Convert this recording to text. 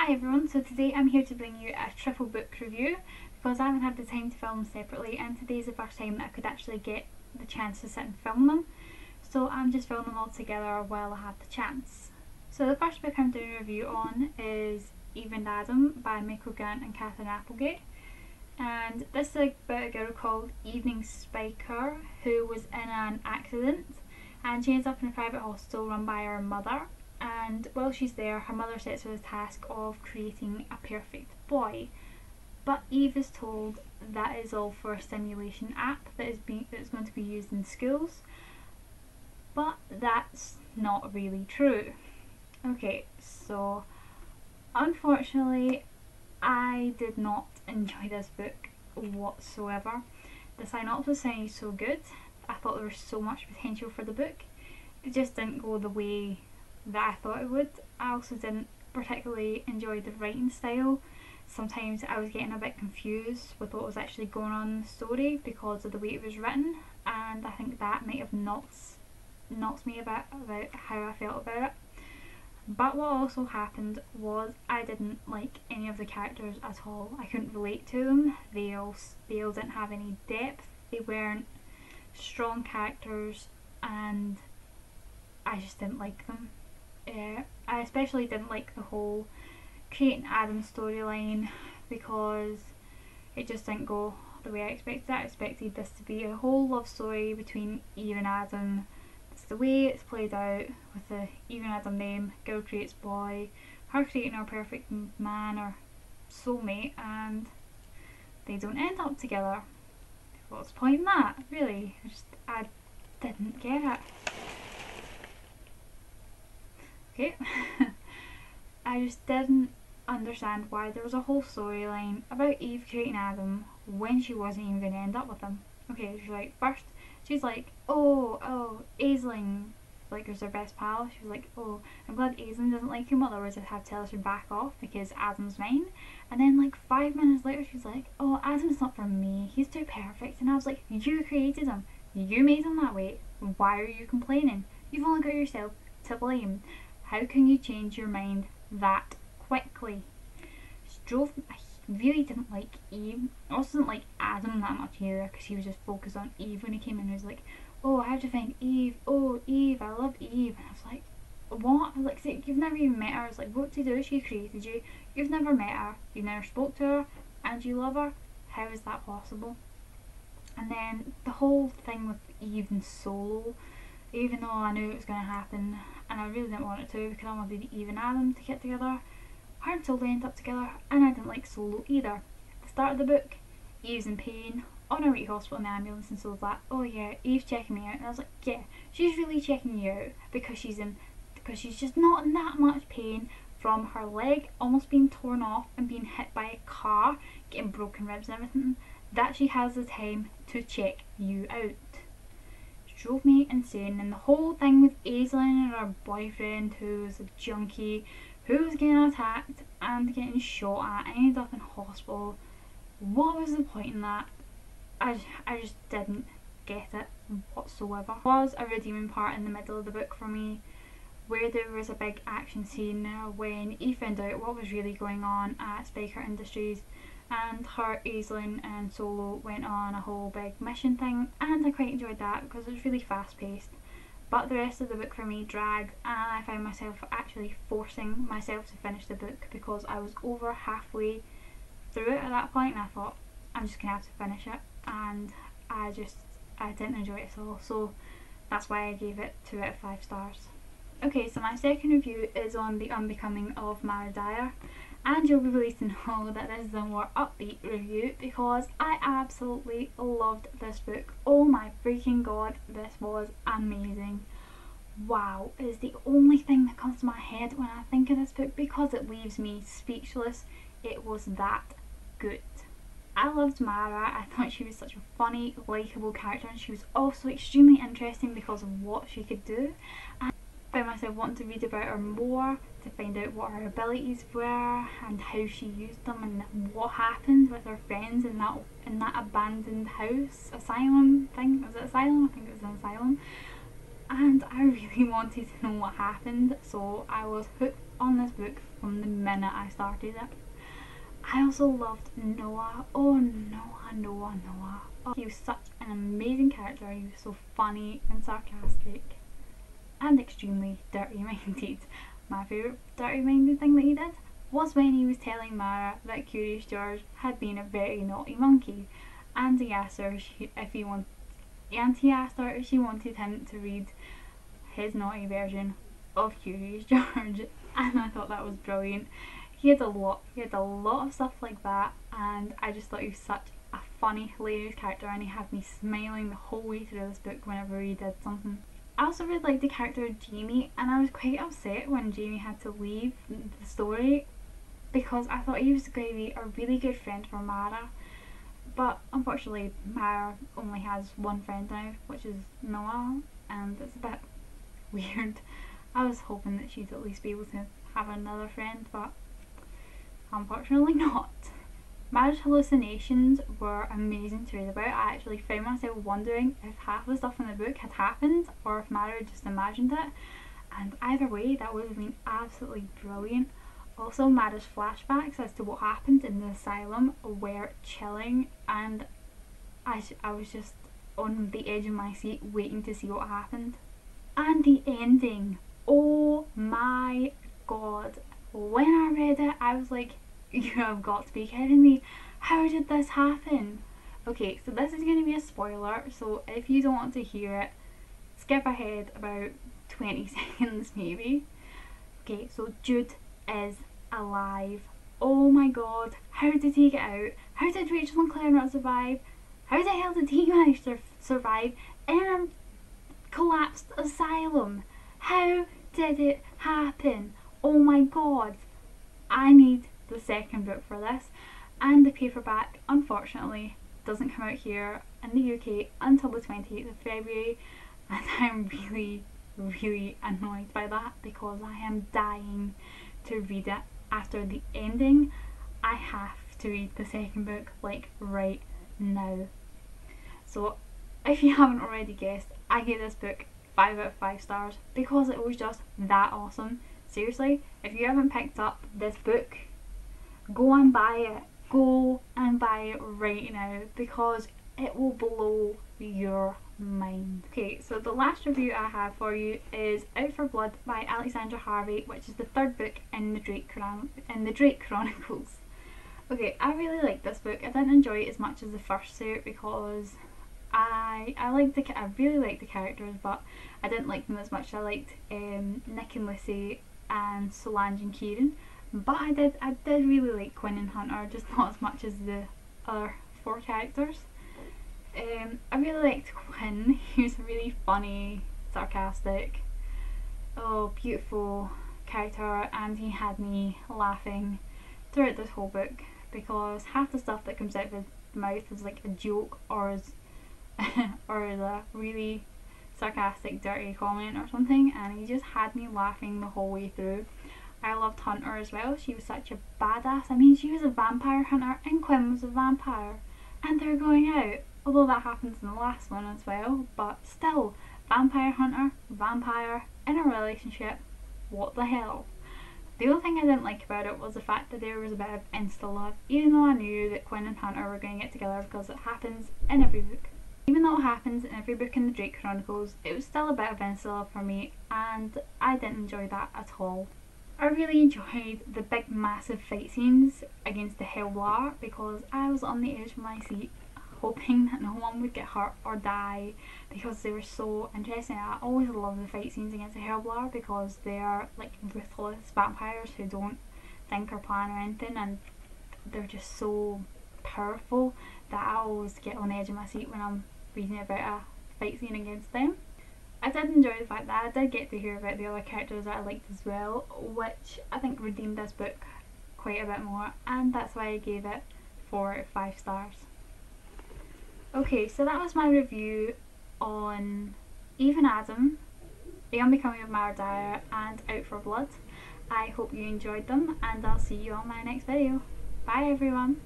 Hi everyone, so today I'm here to bring you a triple book review because I haven't had the time to film them separately, and today's the first time that I could actually get the chance to sit and film them. So I'm just filming them all together while I have the chance. So the first book I'm doing a review on is Eve and Adam by Michael Grant and Katherine Applegate. And this is about a girl called Evening Spiker who was in an accident and she ends up in a private hospital run by her mother. And while she's there, her mother sets her the task of creating a perfect boy. But Eve is told that is all for a simulation app that is going to be used in schools. But that's not really true. Okay, so unfortunately I did not enjoy this book whatsoever. The synopsis sounded so good. I thought there was so much potential for the book. It just didn't go the way that I thought it would. I also didn't particularly enjoy the writing style. Sometimes I was getting a bit confused with what was actually going on in the story because of the way it was written, and I think that might have knocked me about how I felt about it. But what also happened was I didn't like any of the characters at all. I couldn't relate to them. They all didn't have any depth. They weren't strong characters and I just didn't like them. I especially didn't like the whole creating Adam storyline because it just didn't go the way I expected. I expected this to be a whole love story between Eve and Adam. It's the way it's played out with the Eve and Adam name, girl creates boy, her creating her perfect man or soulmate, and they don't end up together. What's the point in that? Really? I didn't get it. Okay. I just didn't understand why there was a whole storyline about Eve creating Adam when she wasn't even going to end up with him. Okay, she's like, first she's like, oh, Aisling, like, was her best pal. She was like, oh, I'm glad Aisling doesn't like him, otherwise I'd have to tell her to back off because Adam's mine. And then like 5 minutes later she's like, oh, Adam's not for me, he's too perfect. And I was like, you created him, you made him that way, why are you complaining? You've only got yourself to blame. How can you change your mind that quickly? I really didn't like Eve. I also didn't like Adam that much either because he was just focused on Eve when he came in. He was like, oh, I have to find Eve. Oh, Eve, I love Eve. And I was like, what? I was like, you've never even met her. I was like, what to do? She created you. You've never met her. You never spoke to her. And you love her. How is that possible? And then the whole thing with Eve and Solo, even though I knew it was going to happen and I really didn't want it to because I wanted Eve and Adam to get together, weren't until they end up together, and I didn't like Solo either. At the start of the book, Eve's in pain on her way to hospital in the ambulance, and Solo's like, oh yeah, Eve's checking me out. And I was like, yeah, she's really checking you out because she's just not in that much pain from her leg almost being torn off and being hit by a car, getting broken ribs and everything, that she has the time to check you out. Drove me insane. And the whole thing with Aisling and her boyfriend who was a junkie, who was getting attacked and getting shot at and ended up in hospital. What was the point in that? I just didn't get it whatsoever. There was a redeeming part in the middle of the book for me where there was a big action scene when Eve found out what was really going on at Spiker Industries, and her, Aisling and Solo went on a whole big mission thing, and I quite enjoyed that because it was really fast paced. But the rest of the book for me dragged, and I found myself actually forcing myself to finish the book because I was over halfway through it at that point, and I thought, I'm just gonna have to finish it, and I didn't enjoy it at all. So that's why I gave it 2 out of 5 stars. Okay, so my second review is on the Unbecoming of Mara Dyer. And you'll be pleased to know that this is a more upbeat review because I absolutely loved this book. Oh my freaking god, this was amazing. Wow is the only thing that comes to my head when I think of this book because it leaves me speechless. It was that good. I loved Mara. I thought she was such a funny, likeable character, and she was also extremely interesting because of what she could do. And I found myself wanting to read about her more, to find out what her abilities were and how she used them and what happened with her friends in that abandoned house, asylum thing. Was it asylum? I think it was an asylum. And I really wanted to know what happened, so I was hooked on this book from the minute I started it. I also loved Noah. Oh, Noah. Oh, he was such an amazing character. He was so funny and sarcastic and extremely dirty-minded. My favourite dirty-minded thing that he did was when he was telling Mara that Curious George had been a very naughty monkey, and he asked her if he wanted him to read his naughty version of Curious George, and I thought that was brilliant. He had a lot of stuff like that, and I just thought he was such a funny, hilarious character, and he had me smiling the whole way through this book whenever he did something. I also really liked the character of Jamie, and I was quite upset when Jamie had to leave the story because I thought he was going to be a really good friend for Mara, but unfortunately Mara only has one friend now, which is Noah, and it's a bit weird. I was hoping that she'd at least be able to have another friend, but unfortunately not. Mara's hallucinations were amazing to read about. I actually found myself wondering if half the stuff in the book had happened or if Mara had just imagined it, and either way that would have been absolutely brilliant. Also, Mara's flashbacks as to what happened in the asylum were chilling, and I was just on the edge of my seat waiting to see what happened. And the ending, oh my god, when I read it I was like, you have got to be kidding me, how did this happen? Okay, so this is going to be a spoiler, so if you don't want to hear it, skip ahead about 20 seconds maybe. Okay, so Jude is alive. Oh my god, how did he get out? How did Rachel and Claire not survive? How the hell did he manage to survive in a collapsed asylum? How did it happen? Oh my god, I need the second book for this, and the paperback unfortunately doesn't come out here in the UK until the 28th of February, and I'm really annoyed by that because I am dying to read it. After the ending, I have to read the second book like right now. So if you haven't already guessed, I gave this book 5 out of 5 stars because it was just that awesome. Seriously, if you haven't picked up this book, go and buy it. Go and buy it right now because it will blow your mind. Okay, so the last review I have for you is Out for Blood by Alyxandra Harvey, which is the third book in the Drake Chronicles. Okay, I really liked this book. I didn't enjoy it as much as the first two because I really liked the characters, but I didn't like them as much as I liked Nick and Lucy and Solange and Kieran. But I did really like Quinn and Hunter, just not as much as the other 4 characters. I really liked Quinn. He was a really funny, sarcastic, beautiful character, and he had me laughing throughout this whole book because half the stuff that comes out of his mouth is like a joke or is a really sarcastic, dirty comment or something, and he just had me laughing the whole way through. I loved Hunter as well. She was such a badass. I mean, she was a vampire hunter and Quinn was a vampire, and they're going out. Although that happens in the last one as well, but still, vampire hunter, vampire in a relationship, what the hell? The only thing I didn't like about it was the fact that there was a bit of insta love, even though I knew that Quinn and Hunter were going to get together because it happens in every book. Even though it happens in every book in the Drake Chronicles, it was still a bit of insta love for me, and I didn't enjoy that at all. I really enjoyed the big massive fight scenes against the Hellblar because I was on the edge of my seat hoping that no one would get hurt or die because they were so interesting. I always love the fight scenes against the Hellblar because they are like ruthless vampires who don't think or plan or anything, and they're just so powerful that I always get on the edge of my seat when I'm reading about a fight scene against them. I did enjoy the fact that I did get to hear about the other characters that I liked as well, which I think redeemed this book quite a bit more, and that's why I gave it 4 out of 5 stars. Okay, so that was my review on Eve and Adam, The Unbecoming of Mara, Dyer and Out for Blood. I hope you enjoyed them, and I'll see you on my next video. Bye everyone!